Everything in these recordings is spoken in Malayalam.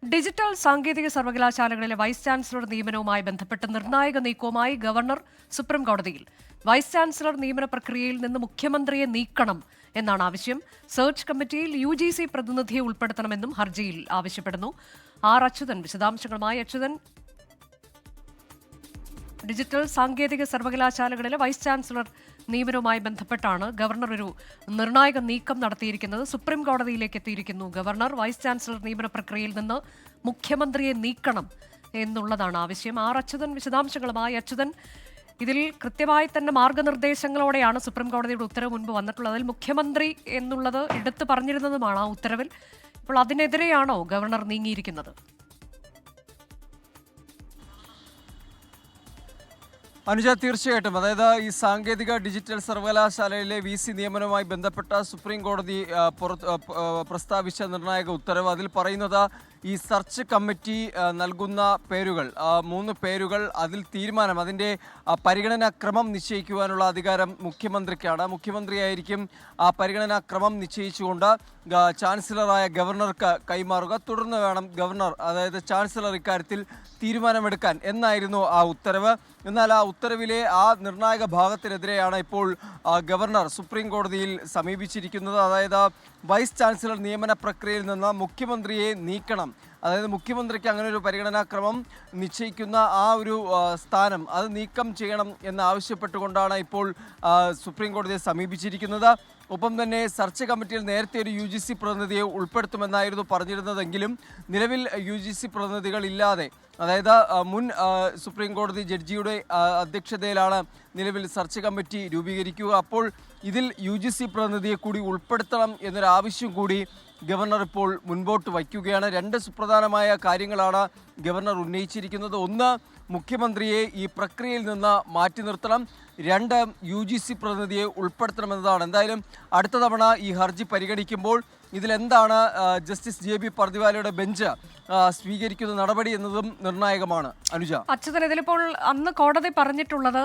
ഡിജിറ്റൽ സാങ്കേതിക സർവകലാശാലകളിലെ വൈസ് ചാൻസലർ നിയമനവുമായി ബന്ധപ്പെട്ട് നിർണായക നീക്കവുമായി ഗവർണർ സുപ്രീം കോടതിയിൽ. വൈസ് ചാൻസലർ നിയമന പ്രക്രിയയിൽ നിന്ന് മുഖ്യമന്ത്രിയെ നീക്കണം എന്നാണ് ആവശ്യം. സെർച്ച് കമ്മിറ്റിയിൽ UGC പ്രതിനിധിയെ ഉൾപ്പെടുത്തണമെന്നും ഹർജിയിൽ ആവശ്യപ്പെടുന്നു. അച്യുതൻ വിശദാംശങ്ങളുമായി. അച്യുതൻ, ഡിജിറ്റൽ സാങ്കേതിക സർവകലാശാലകളിലെ വൈസ് ചാൻസലർ നിയമനവുമായി ബന്ധപ്പെട്ടാണ് ഗവർണർ ഒരു നിർണായക നീക്കം നടത്തിയിരിക്കുന്നത്. സുപ്രീം കോടതിയിലേക്ക് എത്തിയിരിക്കുന്നു ഗവർണർ. വൈസ് ചാൻസലർ നിയമന പ്രക്രിയയിൽ നിന്ന് മുഖ്യമന്ത്രിയെ നീക്കണം എന്നുള്ളതാണ് ആവശ്യം. അച്യുതൻ വിശദാംശങ്ങളുമായി. അച്യുതൻ, ഇതിൽ കൃത്യമായി തന്നെ മാർഗനിർദ്ദേശങ്ങളോടെയാണ് സുപ്രീം കോടതിയുടെ ഉത്തരവ് മുൻപ് വന്നിട്ടുള്ളത്. അതിൽ മുഖ്യമന്ത്രി എന്നുള്ളത് എടുത്തു പറഞ്ഞിരുന്നതുമാണ് ആ ഉത്തരവിൽ. ഇപ്പോൾ അതിനെതിരെയാണോ ഗവർണർ നീങ്ങിയിരിക്കുന്നത്? അനുജ, തീർച്ചയായിട്ടും. അതായത് ഈ സാങ്കേതിക ഡിജിറ്റൽ സർവകലാശാലയിലെ VC നിയമനവുമായി ബന്ധപ്പെട്ട സുപ്രീം കോടതി പ്രസ്താവിച്ച നിർണായക ഉത്തരവ്, അതിൽ പറയുന്നത് ഈ സെർച്ച് കമ്മിറ്റി നൽകുന്ന പേരുകൾ, 3 പേരുകൾ, അതിൽ തീരുമാനം, അതിൻ്റെ പരിഗണനാക്രമം നിശ്ചയിക്കുവാനുള്ള അധികാരം മുഖ്യമന്ത്രിക്കാണ്. മുഖ്യമന്ത്രിയായിരിക്കും ആ പരിഗണനാക്രമം നിശ്ചയിച്ചുകൊണ്ട് ചാൻസലറായ ഗവർണർക്ക് കൈമാറുക. തുടർന്ന് വേണം ഗവർണർ, അതായത് ചാൻസലർ, ഇക്കാര്യത്തിൽ തീരുമാനമെടുക്കാൻ എന്നായിരുന്നു ആ ഉത്തരവ്. എന്നാൽ ആ ഉത്തരവിലെ ആ നിർണായക ഭാഗത്തിനെതിരെയാണ് ഇപ്പോൾ ഗവർണർ സുപ്രീം കോടതിയിൽ സമീപിച്ചിരിക്കുന്നത്. അതായത് വൈസ് ചാൻസലർ നിയമന പ്രക്രിയയിൽ നിന്ന് മുഖ്യമന്ത്രിയെ നീക്കണം, അതായത് മുഖ്യമന്ത്രിക്ക് അങ്ങനെ ഒരു പരിഗണനാക്രമം നിശ്ചയിക്കുന്ന ആ ഒരു സ്ഥാനം അത് നീക്കം ചെയ്യണം എന്നാവശ്യപ്പെട്ടുകൊണ്ടാണ് ഇപ്പോൾ സുപ്രീം കോടതിയെ സമീപിച്ചിരിക്കുന്നത്. ഒപ്പം തന്നെ സെർച്ച് കമ്മിറ്റിയിൽ നേരത്തെ ഒരു UGC പ്രതിനിധിയെ ഉൾപ്പെടുത്തുമെന്നായിരുന്നു പറഞ്ഞിരുന്നതെങ്കിലും നിലവിൽ UGC പ്രതിനിധികൾ ഇല്ലാതെ, അതായത് മുൻ സുപ്രീം കോടതി ജഡ്ജിയുടെ അധ്യക്ഷതയിലാണ് നിലവിൽ സെർച്ച് കമ്മിറ്റി രൂപീകരിക്കുക. അപ്പോൾ ഇതിൽ UGC പ്രതിനിധിയെ കൂടി ഉൾപ്പെടുത്തണം എന്നൊരാവശ്യം കൂടി ഗവർണർ ഇപ്പോൾ മുൻപോട്ട് വയ്ക്കുകയാണ്. 2 സുപ്രധാനമായ കാര്യങ്ങളാണ് ഗവർണർ ഉന്നയിച്ചിരിക്കുന്നത്. ഒന്ന്, മുഖ്യമന്ത്രിയെ ഈ പ്രക്രിയയിൽ നിന്ന് മാറ്റി നിർത്തണം. 2, UGC പ്രതിനിധിയെ ഉൾപ്പെടുത്തണമെന്നതാണ്. എന്തായാലും അടുത്ത തവണ ഈ ഹർജി പരിഗണിക്കുമ്പോൾ ഇതിലെന്താണ് ജസ്റ്റിസ് JB പർദിവാലയുടെ ബെഞ്ച് സ്വീകരിക്കുന്ന നടപടി എന്നതും നിർണായകമാണ്. അനുജ, അച്യുതൻ, ഇതിലിപ്പോൾ അന്ന് കോടതി പറഞ്ഞിട്ടുള്ളത്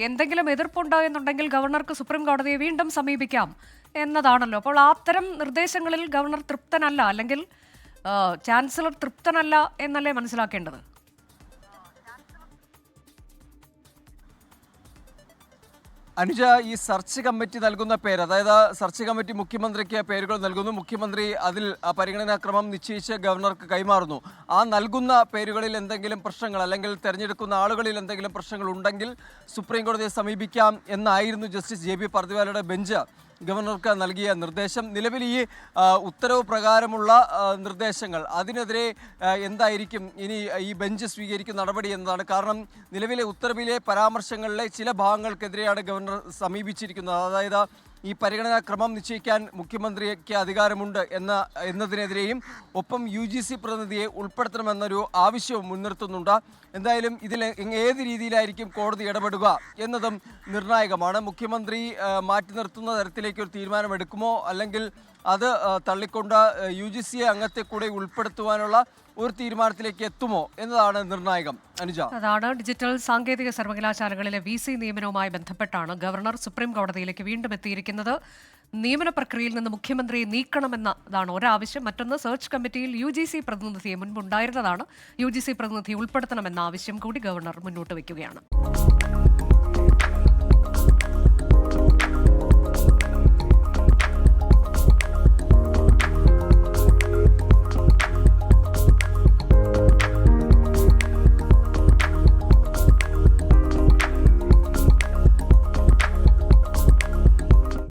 എന്തെങ്കിലും എതിർപ്പുണ്ടോ എന്നുണ്ടെങ്കിൽ ഗവർണർക്ക് സുപ്രീം കോടതിയെ വീണ്ടും സമീപിക്കാം എന്നതാണല്ലോ. അപ്പോൾ അത്തരം നിർദ്ദേശങ്ങളിൽ ഗവർണർ തൃപ്തനല്ല, അല്ലെങ്കിൽ ചാൻസലർ തൃപ്തനല്ല എന്നല്ലേ മനസ്സിലാക്കേണ്ടത്? അനുജ, ഈ സെർച്ച് കമ്മിറ്റി നൽകുന്ന പേര്, അതായത് സെർച്ച് കമ്മിറ്റി മുഖ്യമന്ത്രിക്ക് പേരുകൾ നൽകുന്നു. മുഖ്യമന്ത്രി അതിൽ പരിഗണനാക്രമം നിശ്ചയിച്ച് ഗവർണർക്ക് കൈമാറുന്നു. ആ നൽകുന്ന പേരുകളിൽ എന്തെങ്കിലും പ്രശ്നങ്ങൾ, അല്ലെങ്കിൽ തിരഞ്ഞെടുക്കുന്ന ആളുകളിൽ എന്തെങ്കിലും പ്രശ്നങ്ങൾ ഉണ്ടെങ്കിൽ സുപ്രീം കോടതിയെ സമീപിക്കാം എന്നായിരുന്നു ജസ്റ്റിസ് JB പർദിവാലയുടെ ബെഞ്ച് ഗവർണർക്ക് നൽകിയ നിർദ്ദേശം. നിലവിൽ ഈ ഉത്തരവ് പ്രകാരമുള്ള നിർദ്ദേശങ്ങൾ, അതിനെതിരെ എന്തായിരിക്കും ഇനി ഈ ബെഞ്ച് സ്വീകരിക്കുന്ന നടപടി എന്നതാണ്. കാരണം നിലവിലെ ഉത്തരവിലെ പരാമർശങ്ങളിലെ ചില ഭാഗങ്ങൾക്കെതിരെയാണ് ഗവർണർ സമീപിച്ചിരിക്കുന്നത്. അതായത് ഈ പരിഗണനാക്രമം നിശ്ചയിക്കാൻ മുഖ്യമന്ത്രിക്ക് അധികാരമുണ്ട് എന്നതിനെതിരെയും ഒപ്പം UGC പ്രതിനിധിയെ ഉൾപ്പെടുത്തണമെന്നൊരു ആവശ്യവും മുൻനിർത്തുന്നുണ്ട്. എന്തായാലും ഇതിൽ ഏത് രീതിയിലായിരിക്കും കോടതി ഇടപെടുക എന്നതും നിർണായകമാണ്. മുഖ്യമന്ത്രി മാറ്റി നിർത്തുന്ന തരത്തിലേക്ക് ഒരു തീരുമാനമെടുക്കുമോ, അല്ലെങ്കിൽ അത് തള്ളിക്കൊണ്ട് UGCയെ അംഗത്തെ കൂടെ ഉൾപ്പെടുത്തുവാനുള്ള ഒരു തീരുമാനത്തിലേക്ക് എത്തുമോ എന്നതാണ് നിർണായകം. അനുജ, അതാണ് ഡിജിറ്റൽ സാങ്കേതിക സർവകലാശാലകളിലെ VC നിയമനവുമായി ബന്ധപ്പെട്ടാണ് ഗവർണർ സുപ്രീം കോടതിയിലേക്ക് വീണ്ടും എത്തിയിരിക്കുന്നത്. നിയമന പ്രക്രിയയിൽ നിന്ന് മുഖ്യമന്ത്രിയെ നീക്കണമെന്നതാണ് ഒരാവശ്യം. മറ്റൊന്ന്, സെർച്ച് കമ്മിറ്റിയിൽ UGC പ്രതിനിധിയെ മുൻപുണ്ടായിരുന്നതാണ്. UGC പ്രതിനിധിയെ ഉൾപ്പെടുത്തണമെന്ന ആവശ്യം കൂടി ഗവർണർ മുന്നോട്ട് വയ്ക്കുകയാണ്.